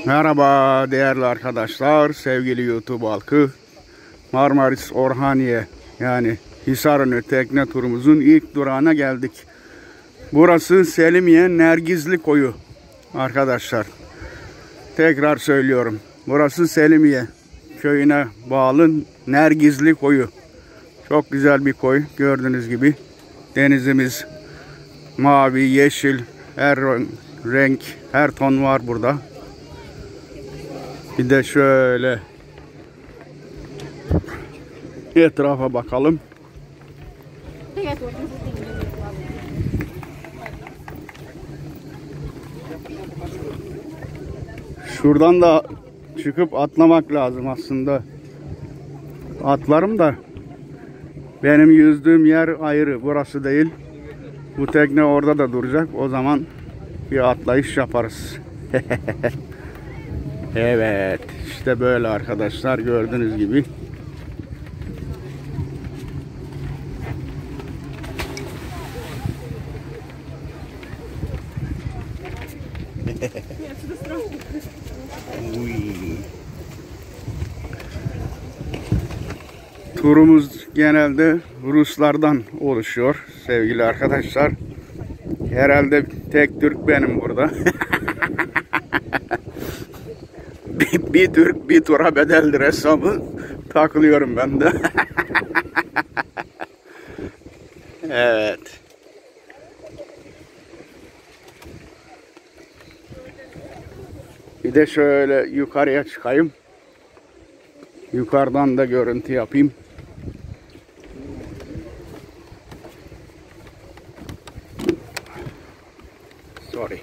Merhaba değerli arkadaşlar, sevgili YouTube halkı. Marmaris Orhaniye yani Hisarönü tekne turumuzun ilk durağına geldik. Burası Selimiye Nergizli Koyu arkadaşlar. Tekrar söylüyorum. Burası Selimiye köyüne bağlı Nergizli Koyu. Çok güzel bir koy. Gördüğünüz gibi denizimiz mavi, yeşil, her renk, her ton var burada. Bir de şöyle etrafa bakalım. Şuradan da çıkıp atlamak lazım aslında. Atlarım da benim yüzdüğüm yer ayrı, burası değil. Bu tekne orada da duracak. O zaman bir atlayış yaparız. Evet, işte böyle arkadaşlar, gördüğünüz gibi. Turumuz genelde Ruslardan oluşuyor sevgili arkadaşlar. Herhalde tek Türk benim burada. bir Türk bir tura bedeldir hesabı takılıyorum ben de. Evet. Bir de şöyle yukarıya çıkayım. Yukarıdan da görüntü yapayım. Sorry.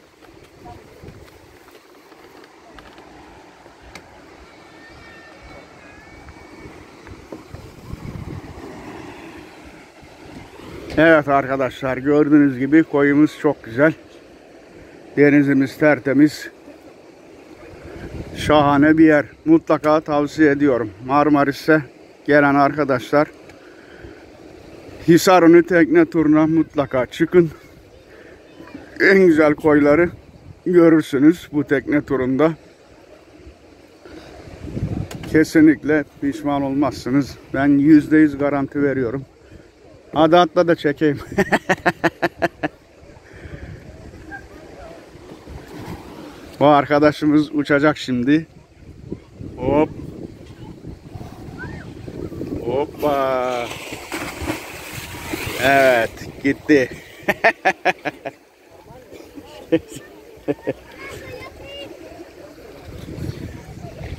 Evet arkadaşlar, gördüğünüz gibi koyumuz çok güzel. Denizimiz tertemiz. Şahane bir yer. Mutlaka tavsiye ediyorum. Marmaris'e gelen arkadaşlar Hisarönü tekne turuna mutlaka çıkın. En güzel koyları görürsünüz bu tekne turunda. Kesinlikle pişman olmazsınız. Ben %100 garanti veriyorum. Hadi atla da çekeyim. Bu arkadaşımız uçacak şimdi. Hop. Hoppa. Evet, gitti.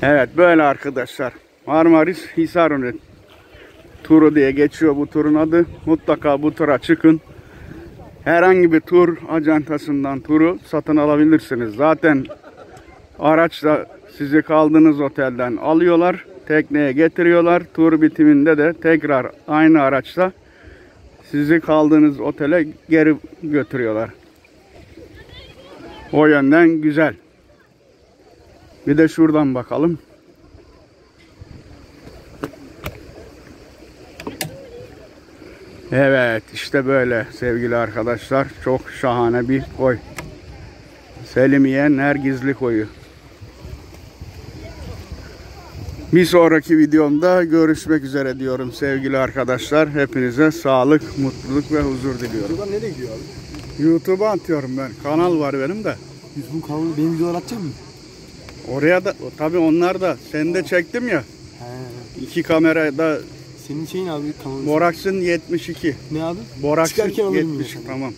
Evet, böyle arkadaşlar. Marmaris Hisarönü turu diye geçiyor bu turun adı. Mutlaka bu tura çıkın. Herhangi bir tur ajantasından turu satın alabilirsiniz. Zaten araçla sizi kaldığınız otelden alıyorlar. Tekneye getiriyorlar. Tur bitiminde de tekrar aynı araçla sizi kaldığınız otele geri götürüyorlar. O yönden güzel. Bir de şuradan bakalım. Evet, işte böyle sevgili arkadaşlar. Çok şahane bir koy. Selimiye Nergizli Koyu. Bir sonraki videomda görüşmek üzere diyorum sevgili arkadaşlar. Hepinize sağlık, mutluluk ve huzur diliyorum. Buradan nereye gidiyor abi? YouTube'a atıyorum ben. Kanal var benim de. Bu kanalı benim videolar atacak mı? Oraya da tabii, onlar da seni de çektim ya. He. 2 kamerada. Senin şeyin abi kanalı. Borax'ın 72. Ne abi? Borax'ın Çıkarken alırım 70. ya. Tamam.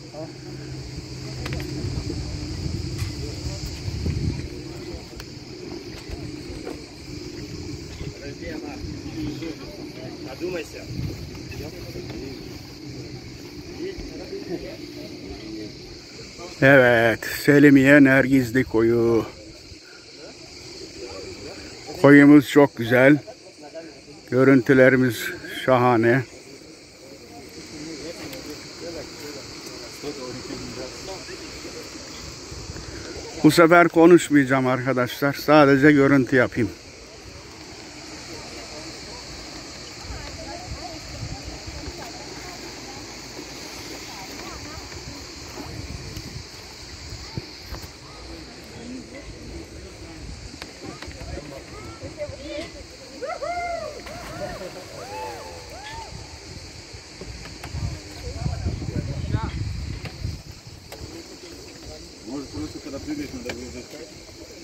Evet, Selimiye Nergizli Koyu. Koyumuz çok güzel. Görüntülerimiz şahane. Bu sefer konuşmayacağım arkadaşlar. Sadece görüntü yapayım.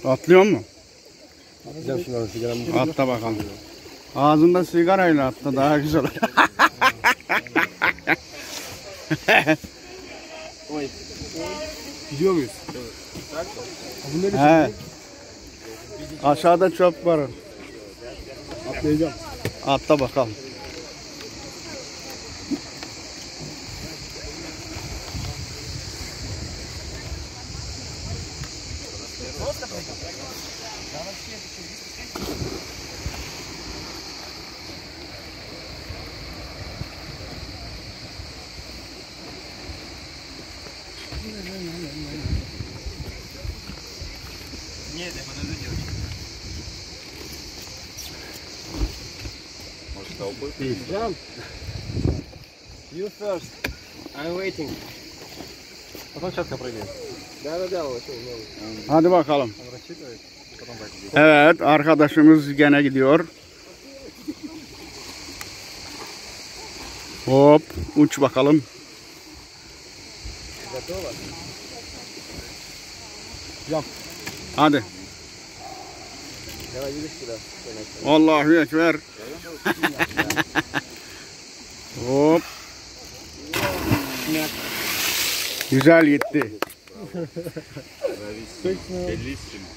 Atlıyor mu? Atacağım şimdi onu sigaramı. Atla bakalım. Ağzında sigarayla atla daha güzel. Gidiyor muyuz? He. Aşağıda çöp var. Atlayacağım. Atla bakalım. Jump. You first. I'm waiting. Потом четко прыгаем. Да, вот. Hadi bakalım. Он рассчитывает, потом так идет. Evet, arkadaşımız gene gidiyor. Hop, uç bakalım. Готово? Hadi. Давай, видишь сюда. Allahu Ekber. Hop. Güzel gitti. Bellissimo.